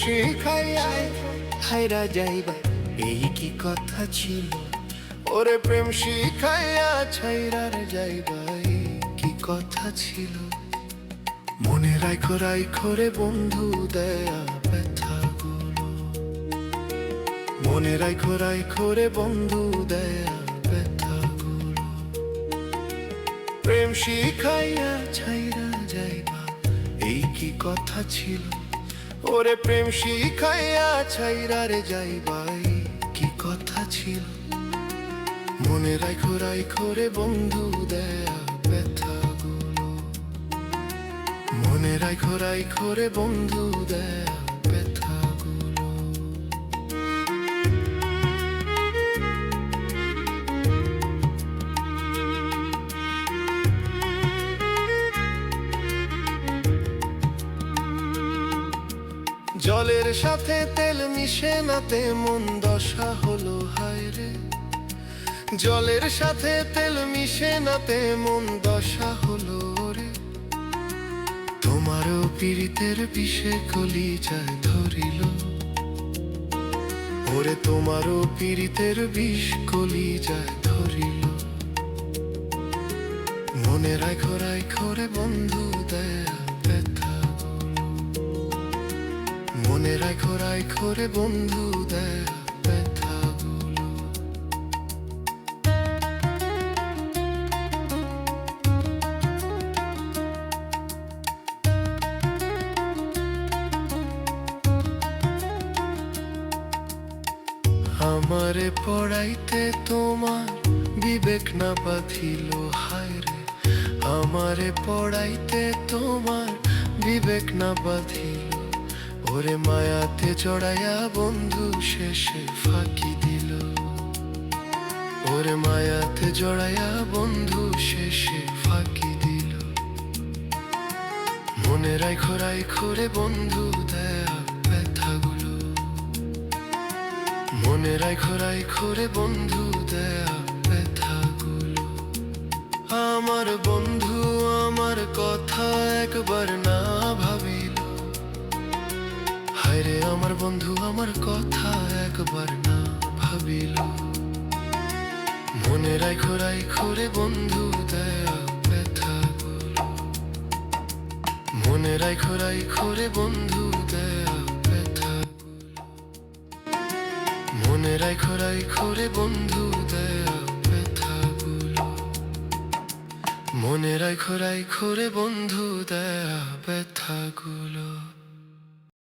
শিখাইয়াই হাইরা যাইবা, এই কি কথা ছিল? ওরে প্রেম শিখাইয়া ছাইরার যাইবা, এই কি কথা ছিল? মনে রাইখো রাইখো রে বন্ধু দেয়া ব্যথাগুলো, মনে রাইখো রাইখো রে বন্ধু দেয়া ব্যথাগুলো। প্রেম শিখাইয়া ছাইরা যাইবা, এই কি কথা ছিল? ওরে প্রেম শিখাইয়া ছাইরার যাইবা, এই কি কথা ছিল? মনে রাইখো রাইখো রে বন্ধু দেয়া ব্যথাগুলো, মনে রাইখো রাইখো রে বন্ধু দেয়া ব্যথাগুলো। জলের সাথে তেল মিশে নাতে মন দশা হলো হায় রে, জলের সাথে তেল মিশে নাতে মন দশা হলো রে। তোমারও পীড়িতের বিষে কলিজায় ধরিল, ওরে তোমারও পীড়িতের বিষ কলিজায় ধরিল। মনে রাইখো রাইখো রে বন্ধু দেয়া ব্যথাগুলো, মনে রাইখো রাইখো রে বন্ধু দেয়া ব্যথাগুলো। আমারে পড়াইতে তোমার বিবেক না বাঁধিল হায় রে, আমারে পড়াইতে তোমার বিবেক না বাঁধিল। ওরে মায়াতে জড়াইয়া বন্ধু শেষে ফাঁকি দিল, ওরে মায়াতে জড়াইয়া বন্ধু শেষে ফাঁকি দিল। মনে রাইখো রাইখো রে বন্ধু দেয়া ব্যথাগুলো, মনে রাইখো রাইখো রে বন্ধু দেয়া ব্যথাগুলো। আমার বন্ধু আমার কথা একবার না ভাবিল, হায়রে আমার বন্ধু আমার কথা একবার না ভাবিল। মনে রাইখো রাইখো রে বন্ধু দেয়া ব্যথাগুলো, মনে রাইখো রাইখো রে বন্ধু দেয়া ব্যথাগুলো। মনে রাইখো রাইখো রে বন্ধু দেয়া ব্যথাগুলো, মনে রাইখো রাইখো রে বন্ধু দেয়া ব্যথাগুলো।